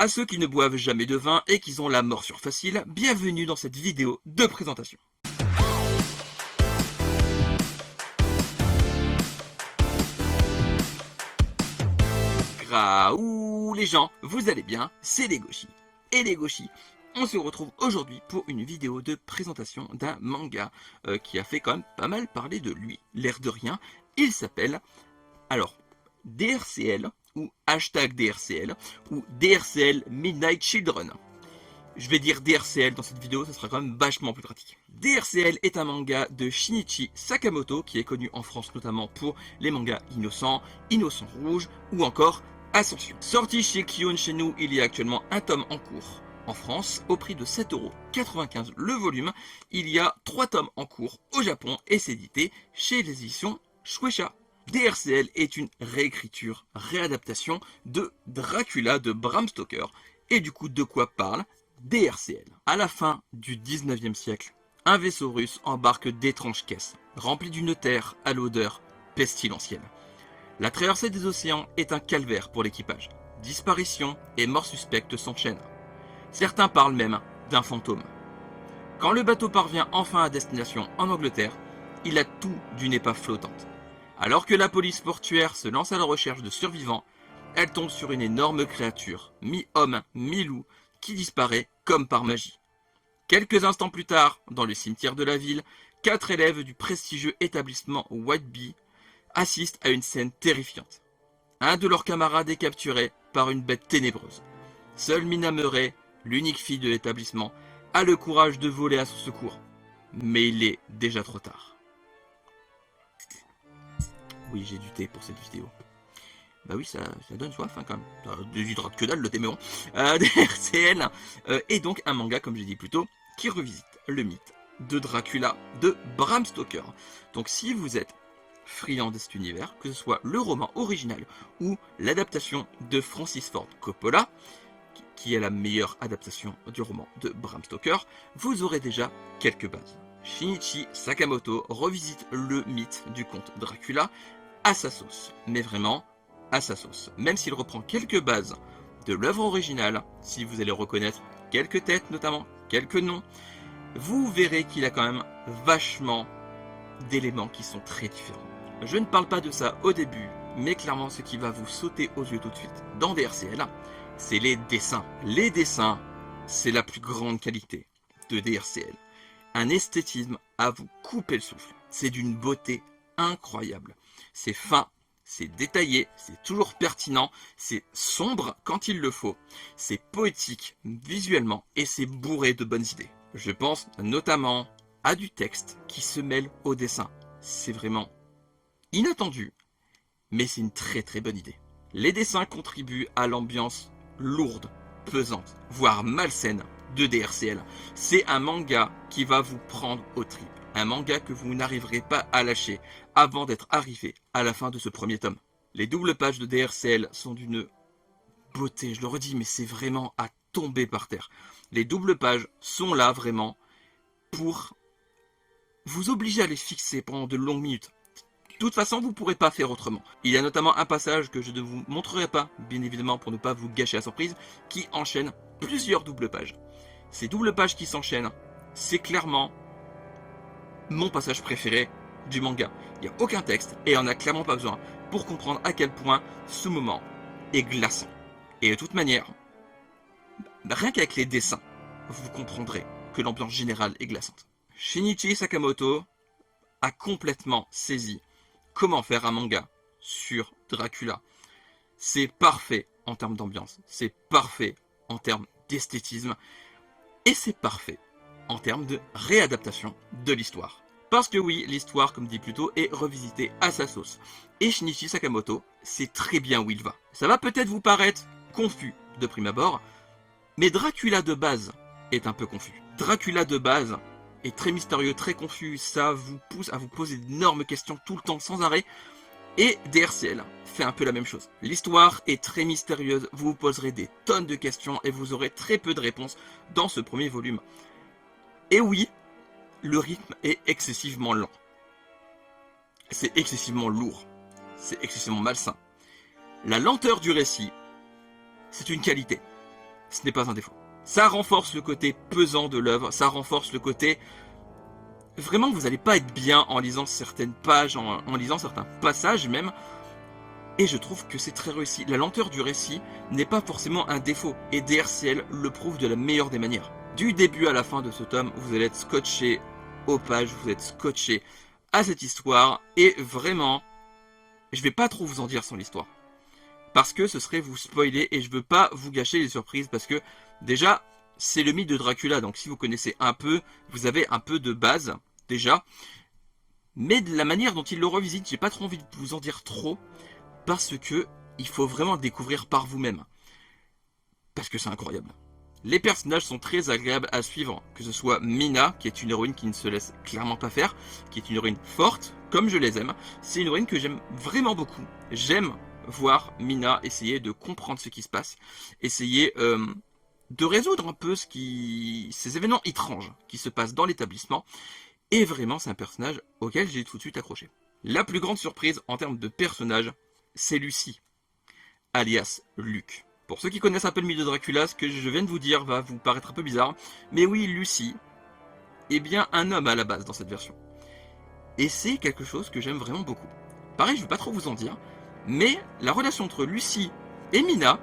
À ceux qui ne boivent jamais de vin et qui ont la morsure facile, bienvenue dans cette vidéo de présentation. Graouh les gens, vous allez bien, c'est Legoshi. Et Legoshi, on se retrouve aujourd'hui pour une vidéo de présentation d'un manga qui a fait quand même pas mal parler de lui. L'air de rien, il s'appelle, alors, DRCL, ou hashtag DRCL, ou DRCL Midnight Children. Je vais dire DRCL dans cette vidéo, ça sera quand même vachement plus pratique. DRCL est un manga de Shinichi Sakamoto, qui est connu en France notamment pour les mangas Innocent, Innocent Rouge, ou encore Ascension. Sorti chez Kiyun chez nous, il y a actuellement un tome en cours. En France, au prix de 7,95€ le volume, il y a 3 tomes en cours au Japon et c'est édité chez les éditions Shueisha. DRCL est une réécriture, réadaptation de Dracula de Bram Stoker. Et du coup, de quoi parle DRCL? À la fin du 19e siècle, un vaisseau russe embarque d'étranges caisses, remplies d'une terre à l'odeur pestilentielle. La traversée des océans est un calvaire pour l'équipage. Disparitions et morts suspectes s'enchaînent. Certains parlent même d'un fantôme. Quand le bateau parvient enfin à destination en Angleterre, il a tout d'une épave flottante. Alors que la police portuaire se lance à la recherche de survivants, elle tombe sur une énorme créature, mi-homme, mi-loup, qui disparaît comme par magie. Quelques instants plus tard, dans le cimetière de la ville, 4 élèves du prestigieux établissement White Bee assistent à une scène terrifiante. Un de leurs camarades est capturé par une bête ténébreuse. Seule Mina Murray, l'unique fille de l'établissement, a le courage de voler à son secours. Mais il est déjà trop tard. Oui, j'ai du thé pour cette vidéo. Bah oui, ça donne soif quand même. Ça déshydrate que dalle le thé, mais bon. DRCL est donc un manga, comme j'ai dit plus tôt, qui revisite le mythe de Dracula de Bram Stoker. Donc si vous êtes friand de cet univers, que ce soit le roman original ou l'adaptation de Francis Ford Coppola, qui est la meilleure adaptation du roman de Bram Stoker, vous aurez déjà quelques bases. Shinichi Sakamoto revisite le mythe du comte Dracula à sa sauce, mais vraiment à sa sauce. Même s'il reprend quelques bases de l'œuvre originale, si vous allez reconnaître quelques têtes notamment, quelques noms, vous verrez qu'il a quand même vachement d'éléments qui sont très différents. Je ne parle pas de ça au début, mais clairement ce qui va vous sauter aux yeux tout de suite dans DRCL, c'est les dessins. Les dessins, c'est la plus grande qualité de DRCL. Un esthétisme à vous couper le souffle. C'est d'une beauté incroyable. C'est fin, c'est détaillé, c'est toujours pertinent, c'est sombre quand il le faut, c'est poétique visuellement et c'est bourré de bonnes idées. Je pense notamment à du texte qui se mêle au dessin. C'est vraiment inattendu, mais c'est une très très bonne idée. Les dessins contribuent à l'ambiance lourde, pesante, voire malsaine de DRCL. C'est un manga qui va vous prendre aux tripes. Un manga que vous n'arriverez pas à lâcher avant d'être arrivé à la fin de ce premier tome. Les doubles pages de DRCL sont d'une beauté, je le redis, mais c'est vraiment à tomber par terre. Les doubles pages sont là vraiment pour vous obliger à les fixer pendant de longues minutes. De toute façon, vous ne pourrez pas faire autrement. Il y a notamment un passage que je ne vous montrerai pas, bien évidemment pour ne pas vous gâcher la surprise, qui enchaîne plusieurs doubles pages. Ces doubles pages qui s'enchaînent, c'est clairement mon passage préféré du manga. Il n'y a aucun texte et on n'a clairement pas besoin pour comprendre à quel point ce moment est glaçant. Et de toute manière, rien qu'avec les dessins, vous comprendrez que l'ambiance générale est glaçante. Shinichi Sakamoto a complètement saisi comment faire un manga sur Dracula. C'est parfait en termes d'ambiance, c'est parfait en termes d'esthétisme et c'est parfait en termes de réadaptation de l'histoire. Parce que oui, l'histoire, comme dit plus tôt, est revisitée à sa sauce. Et Shinichi Sakamoto sait très bien où il va. Ça va peut-être vous paraître confus de prime abord, mais Dracula de base est un peu confus. Dracula de base est très mystérieux, très confus, ça vous pousse à vous poser d'énormes questions tout le temps sans arrêt. Et DRCL fait un peu la même chose. L'histoire est très mystérieuse, vous vous poserez des tonnes de questions et vous aurez très peu de réponses dans ce premier volume. Et oui, le rythme est excessivement lent. C'est excessivement lourd. C'est excessivement malsain. La lenteur du récit, c'est une qualité. ce n'est pas un défaut. Ça renforce le côté pesant de l'œuvre, ça renforce le côté... Vraiment, vous n'allez pas être bien en lisant certaines pages, en lisant certains passages même. Et je trouve que c'est très réussi. La lenteur du récit n'est pas forcément un défaut. Et DRCL le prouve de la meilleure des manières. Du début à la fin de ce tome, vous allez être scotché aux pages, vous êtes scotché à cette histoire. Et vraiment, je vais pas trop vous en dire sur l'histoire. Parce que ce serait vous spoiler et je veux pas vous gâcher les surprises. Parce que déjà, c'est le mythe de Dracula. Donc si vous connaissez un peu, vous avez un peu de base déjà. Mais de la manière dont il le revisite, j'ai pas trop envie de vous en dire trop. Parce que il faut vraiment le découvrir par vous-même. Parce que c'est incroyable. Les personnages sont très agréables à suivre, que ce soit Mina, qui est une héroïne qui ne se laisse clairement pas faire, qui est une héroïne forte, comme je les aime. C'est une héroïne que j'aime vraiment beaucoup. J'aime voir Mina essayer de comprendre ce qui se passe, essayer de résoudre un peu ces événements étranges qui se passent dans l'établissement. Et vraiment, c'est un personnage auquel j'ai tout de suite accroché. La plus grande surprise en termes de personnage, c'est Lucie, alias Luc. Pour ceux qui connaissent un peu le mythe de Dracula, ce que je viens de vous dire va vous paraître un peu bizarre, mais oui, Lucie est bien un homme à la base dans cette version. Et c'est quelque chose que j'aime vraiment beaucoup. Pareil, je ne vais pas trop vous en dire, mais la relation entre Lucie et Mina,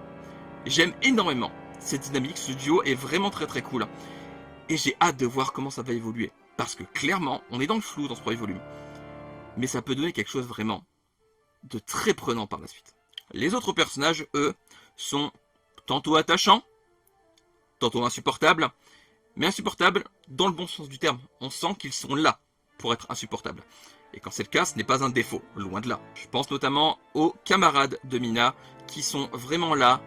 j'aime énormément. Cette dynamique, ce duo est vraiment très très cool. Et j'ai hâte de voir comment ça va évoluer. Parce que clairement, on est dans le flou dans ce premier volume. Mais ça peut donner quelque chose vraiment de très prenant par la suite. Les autres personnages, eux, sont tantôt attachants, tantôt insupportables, mais insupportables dans le bon sens du terme. On sent qu'ils sont là pour être insupportables. Et quand c'est le cas, ce n'est pas un défaut, loin de là. Je pense notamment aux camarades de Mina, qui sont vraiment là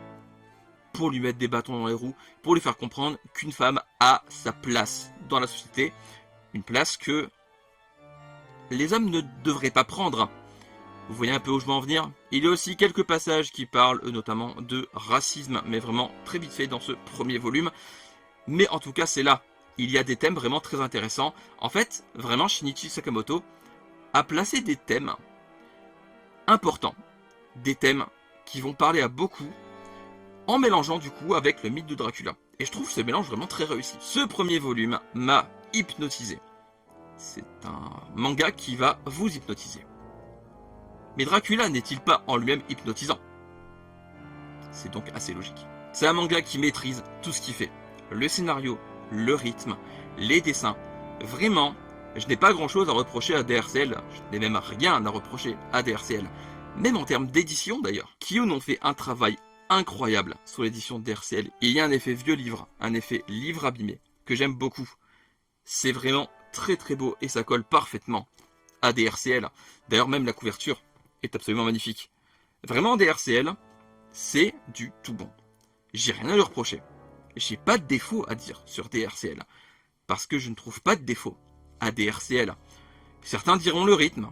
pour lui mettre des bâtons dans les roues, pour lui faire comprendre qu'une femme a sa place dans la société, une place que les hommes ne devraient pas prendre. Vous voyez un peu où je veux en venir. Il y a aussi quelques passages qui parlent notamment de racisme, mais vraiment très vite fait dans ce premier volume. Mais en tout cas, c'est là. Il y a des thèmes vraiment très intéressants. En fait, vraiment, Shinichi Sakamoto a placé des thèmes importants. Des thèmes qui vont parler à beaucoup, en mélangeant du coup avec le mythe de Dracula. Et je trouve ce mélange vraiment très réussi. Ce premier volume m'a hypnotisé. C'est un manga qui va vous hypnotiser. Mais Dracula n'est-il pas en lui-même hypnotisant? C'est donc assez logique. C'est un manga qui maîtrise tout ce qu'il fait. Le scénario, le rythme, les dessins. Vraiment, je n'ai pas grand-chose à reprocher à DRCL. Je n'ai même rien à reprocher à DRCL. Même en termes d'édition d'ailleurs. Kiyun ont fait un travail incroyable sur l'édition de DRCL. Il y a un effet vieux livre, un effet livre abîmé, que j'aime beaucoup. C'est vraiment très très beau et ça colle parfaitement à DRCL. D'ailleurs, même la couverture est absolument magnifique. Vraiment, DRCL, c'est du tout bon. J'ai rien à leur reprocher. J'ai pas de défaut à dire sur DRCL. Parce que je ne trouve pas de défaut à DRCL. Certains diront le rythme.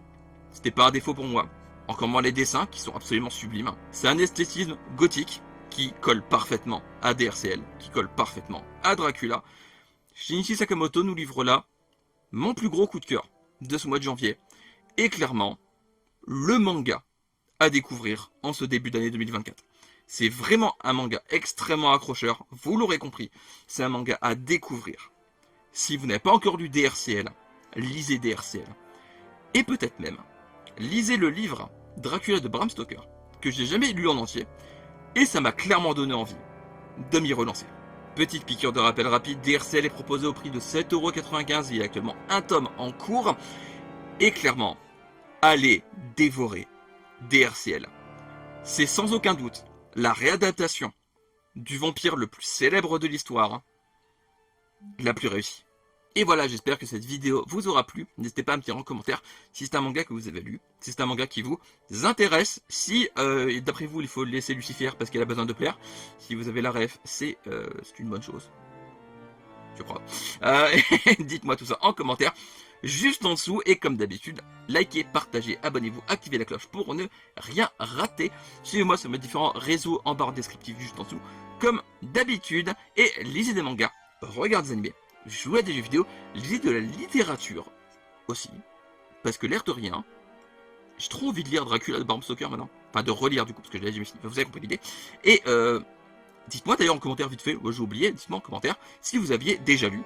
C'était pas un défaut pour moi. Encore moins les dessins qui sont absolument sublimes. C'est un esthétisme gothique qui colle parfaitement à DRCL, qui colle parfaitement à Dracula. Shinichi Sakamoto nous livre là mon plus gros coup de cœur de ce mois de janvier. Et clairement, le manga à découvrir en ce début d'année 2024. C'est vraiment un manga extrêmement accrocheur, vous l'aurez compris. C'est un manga à découvrir. Si vous n'avez pas encore lu DRCL, lisez DRCL. Et peut-être même, lisez le livre Dracula de Bram Stoker, que j'ai jamais lu en entier, et ça m'a clairement donné envie de m'y relancer. Petite piqûre de rappel rapide, DRCL est proposé au prix de 7,95€, il y a actuellement un tome en cours, et clairement, allez dévorer DRCL. C'est sans aucun doute la réadaptation du vampire le plus célèbre de l'histoire, la plus réussie. Et voilà, j'espère que cette vidéo vous aura plu. N'hésitez pas à me dire en commentaire si c'est un manga que vous avez lu, si c'est un manga qui vous intéresse, si d'après vous il faut laisser Lucifer parce qu'elle a besoin de plaire. Si vous avez la ref, c'est une bonne chose, je crois. Dites-moi tout ça en commentaire, juste en dessous. Et comme d'habitude, likez, partagez, abonnez-vous, activez la cloche pour ne rien rater. Suivez-moi sur mes différents réseaux en barre descriptive juste en dessous, comme d'habitude. Et lisez des mangas, regardez des animés, jouez à des jeux vidéo, lisez de la littérature aussi. Parce que l'air de rien, j'ai trop envie de lire Dracula de Bram Stoker maintenant. Enfin de relire du coup, parce que je l'ai jamais fini. Vous avez compris l'idée. Et Dites-moi d'ailleurs en commentaire vite fait, j'ai oublié, dites-moi en commentaire si vous aviez déjà lu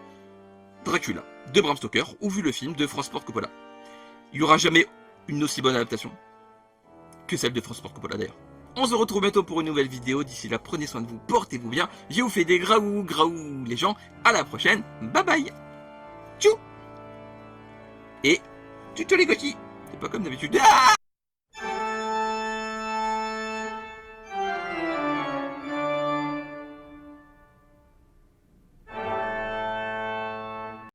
Dracula de Bram Stoker ou vu le film de Francis Ford Coppola. Il n'y aura jamais une aussi bonne adaptation que celle de Francis Ford Coppola d'ailleurs. On se retrouve bientôt pour une nouvelle vidéo. D'ici là, prenez soin de vous, portez-vous bien. Je vous fais des graou les gens. À la prochaine. Bye bye. Tchou. Et tu te les gâchis. C'est pas comme d'habitude. Ah